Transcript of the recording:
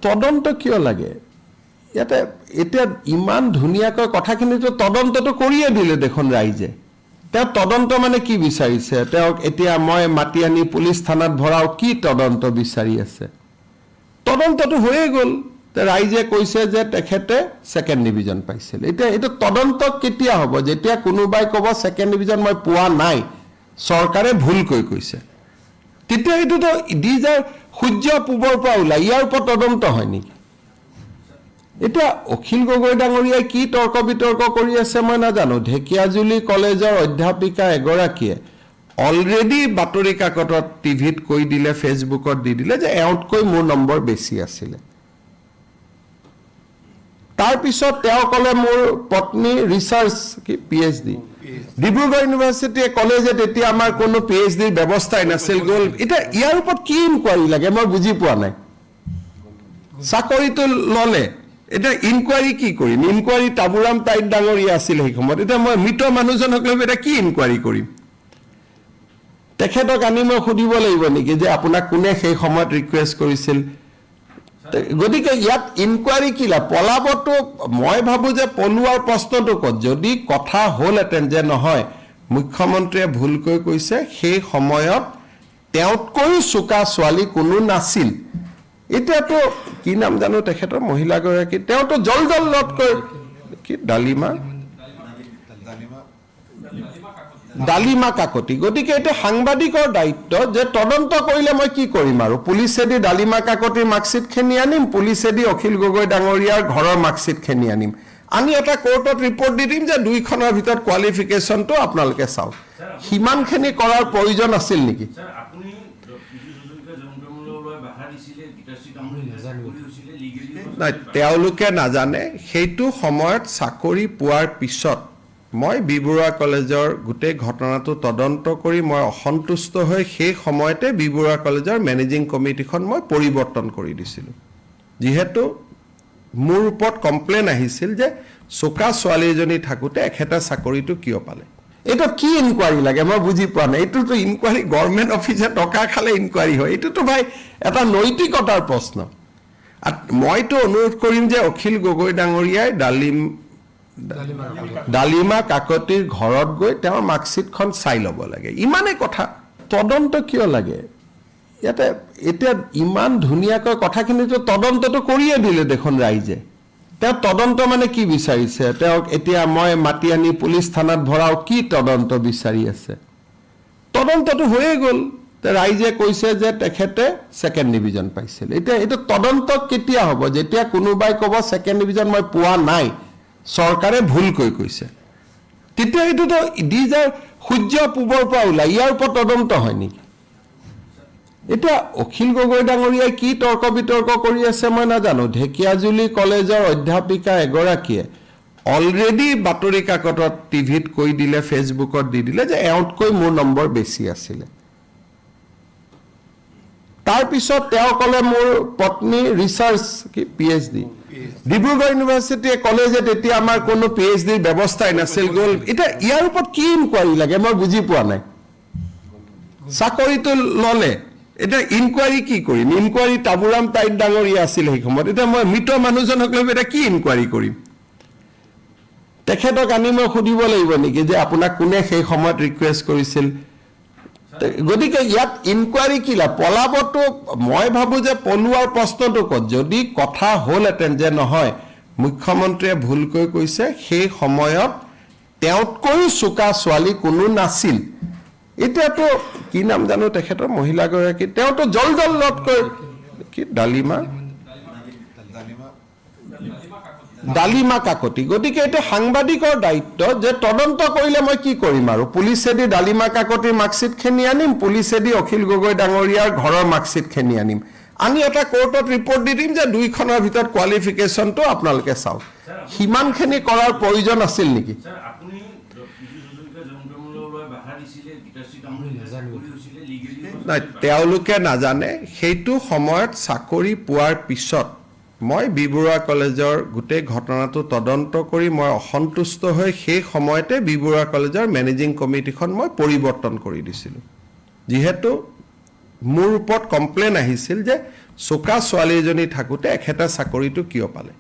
তদন্ত কিয় লাগে ইয়াতে এতিয়া ইমান ধুনীয়াকৈ কথাখিনিতো তদন্তটো কৰিয়ে দিলে দেখোন ৰাইজে তেওঁ তদন্ত মানে কি বিচাৰিছে তেওঁক এতিয়া মই মাতি আনি পুলিচ থানাত ভৰাও কি তদন্ত বিচাৰি আছে তদন্তটো হৈয়ে গ'ল ৰাইজে কৈছে যে তেখেতে সেকেন্ড ডিভিজন পাইছিল এতিয়া এটা তদন্ত কেতিয়া হ'ব যেতিয়া কোনোবাই ক'ব সেকেন্ড ডিভিজন মই পোৱা নাই চৰকাৰে ভুলকৈ কৈছে তেতিয়া এইটোতো দিজাৰ সূৰ্য পূবৰ পৰা ওলাই ইয়াৰ ওপৰত তদন্ত হয় নেকি এটা অখিল গগৈ ডাঙৰীয়াই কি তৰ্ক বিতৰ্ক কৰি আছে মই নাজানো ঢেকিয়াজুলি কলেজৰ অধ্যাপিকা এগৰাকীয়ে অলৰেডি বাতৰি কাকতত টিভিত কৈ দিলে ফেচবুকত দি দিলে যে এওঁতকৈ মোৰ নম্বৰ বেছি আছিল তাৰ পিছত তেওঁ ক'লে মোৰ পত্নী ৰিচাৰ্চ কি পিএইচডি ডিব্ৰুগড় ইউনিভাৰ্চিটি কলেজত এতিয়া আমাৰ কোনো পিএইচডিৰ ব্যৱস্থাই নাছিল গ'ল এটা ইয়াৰ ওপৰত কি ইনকুৱাৰী লাগে মই বুজি পোৱা নাই চাকৰিটো ল'লে এটা ইনকুৱাৰী কি কৰিম ইনকুৱাৰী তাবুৰাম তাইত ডাঙৰীয়া আছিল সেই সময়ত এটা মই মৃত মানুহজনক লৈ এটা কি ইনকুৱাৰী কৰিম তেখেতক আনি মই সুধিব লাগিব নেকি যে আপোনাক কোনে সেই সময়ত ৰিকুৱেষ্ট কৰিছিল গতিকে ইয়াত ইনকুৱাৰী কি লা পলাবটো মই ভাবো যে পলুৱাৰ প্ৰশ্নটো ক'ত যদি কথা হ'লহেঁতেন যে নহয় মুখ্যমন্ত্ৰীয়ে ভুলকৈ কৈছে সেই সময়ত তেওঁতকৈ চোকা ছোৱালী কোনো নাছিল এতিয়াতো কি নাম জানো তেখেতৰ মহিলাগৰাকী তেওঁতো জলজলকৈ কি ডালিমা কাকতি গতিকে এটা সাংবাদিকৰ দায়িত্ব যে তদন্ত কৰিলে মই কি কৰিম আৰু পুলিচেদি ডালিমা কাকতিৰ মাৰ্কশ্বিট খেনি আনিম পুলিচেদি অখিল গগৈ ডাঙৰীয়াৰ ঘৰৰ মাৰ্কশ্বিট খেনি আনিম আনি এটা কোৰ্টত ৰিপৰ্ট দি দিম যে দুইখনৰ ভিতৰত কোৱালিফিকেশ্যনটো আপোনালোকে চাওক সিমানখিনি কৰাৰ প্ৰয়োজন আছিল নেকি নাই তেওঁলোকে নাজানে সেইটো সময়ত চাকৰি পোৱাৰ পিছত মই বিবৰুৱা কলেজৰ গোটেই ঘটনাটো তদন্ত কৰি মই অসন্তুষ্ট হৈ সেই সময়তে বিবৰুৱা কলেজৰ মেনেজিং কমিটিখন মই পৰিৱৰ্তন কৰি দিছিলোঁ যিহেতু মোৰ ওপৰত কমপ্লেইন আহিছিল যে চোকা ছোৱালী এজনী থাকোঁতে এখেতে চাকৰিটো কিয় পালে এটা কি ইনকুৱাৰী লাগে মই বুজি পোৱা নাই এইটোতো ইনকুৱাৰী গভৰ্ণমেণ্ট অফিচে টকা খালে ইনকুৱাৰী হয় এইটোতো ভাই এটা নৈতিকতাৰ প্ৰশ্ন মইতো অনুৰোধ কৰিম যে অখিল গগৈ ডাঙৰীয়াই ডালিমা কাকতিৰ ঘৰত গৈ তেওঁৰ মাৰ্কশ্বিটখন চাই ল'ব লাগে ইমানেই কথা তদন্ত কিয় লাগে ইয়াতে এতিয়া ইমান ধুনীয়াকৈ কথাখিনিতো তদন্তটো কৰিয়ে দিলে দেখোন ৰাইজে তেওঁ তদন্ত মানে কি বিচাৰিছে তেওঁক এতিয়া মই মাতি আনি পুলিচ থানাত ভৰাও কি তদন্ত বিচাৰি আছে তদন্তটো হৈয়ে গ'ল ৰাইজে কৈছে যে তেখেতে সেকেন্ড ডিভিজন পাইছিল এতিয়া এটা তদন্ত কেতিয়া হ'ব যেতিয়া কোনোবাই ক'ব সেকেন্ড ডিভিজন মই পোৱা নাই চৰকাৰে ভুলকৈ কৈছে তেতিয়া এইটোতো দিজাৰ সূৰ্য পূবৰ পৰা ওলাই ইয়াৰ ওপৰত তদন্ত হয় নেকি এটা অখিল গগৈ ডাঙৰীয়াই কি তৰ্ক বিতৰ্ক কৰি আছে মই নাজানো ঢেকিয়াজুলি কলেজৰ অধ্যাপিকা এগৰাকীয়ে অলৰেডি বাতৰি কাকতত টিভিত কৈ দিলে ফেচবুকত দি দিলে যে এওঁতকৈ মোৰ নম্বৰ বেছি আছিল তাৰ পিছত তেওঁ ক'লে মোৰ পত্নী ৰিচাৰ্চ কি পিএইচডি ডিব্ৰুগড় ইউনিভাৰ্চিটি কলেজত এতিয়া আমাৰ কোনো পিএইচডিৰ ব্যৱস্থাই নাছিল গ'ল এতিয়া ইয়াৰ ওপৰত কি ইনকুৱাৰী লাগে মই বুজি পোৱা নাই চাকৰিটো ল'লে এটা ইনকুৱাৰী কি কৰিম ইনকুৱাৰী তাবুৰাম তাইত ডাঙৰীয়া আছিল সেই সময়ত এতিয়া মই মৃত মানুহজনক লৈ এটা কি ইনকুৱাৰী কৰিম তেখেতক আনি মই সুধিব লাগিব নেকি যে আপোনাক কোনে সেই সময়ত ৰিকুৱেষ্ট কৰিছিল গতিকে ইয়াত ইনকুৱাৰী কি লা পলাবটো মই ভাবো যে পলুৱাৰ প্ৰশ্নটো ক'ত যদি কথা হ'লহেঁতেন যে নহয় মুখ্যমন্ত্ৰীয়ে ভুলকৈ কৈছে সেই সময়ত তেওঁতকৈ চোকা ছোৱালী কোনো নাছিল এতিয়াতো কি নাম জানো তেখেতৰ মহিলাগৰাকী তেওঁতো জলজলকৈ কি ডালিমা কাকতি গতিকে এটা সাংবাদিকৰ দায়িত্ব যে তদন্ত কৰিলে মই কি কৰিম আৰু পুলিচেদি ডালিমা কাকতিৰ মাৰ্কশ্বিট খেনি আনিম পুলিচেদি অখিল গগৈ ডাঙৰীয়াৰ ঘৰৰ মাৰ্কশ্বিট খেনি আনিম আনি এটা কোৰ্টত ৰিপৰ্ট দি দিম যে দুইখনৰ ভিতৰত কোৱালিফিকেশ্যনটো আপোনালোকে চাওক সিমানখিনি কৰাৰ প্ৰয়োজন আছিল নেকি নাই তেওঁলোকে নাজানে সেইটো সময়ত চাকৰি পোৱাৰ পিছত মই বিবৰুৱা কলেজৰ গোটেই ঘটনাটো তদন্ত কৰি মই অসন্তুষ্ট হৈ সেই সময়তে বিবৰুৱা কলেজৰ মেনেজিং কমিটিখন মই পৰিৱৰ্তন কৰি দিছিলোঁ যিহেতু মোৰ ওপৰত কমপ্লেইন আহিছিল যে চোকা ছোৱালী এজনী থাকোঁতে এখেতে চাকৰিটো কিয় পালে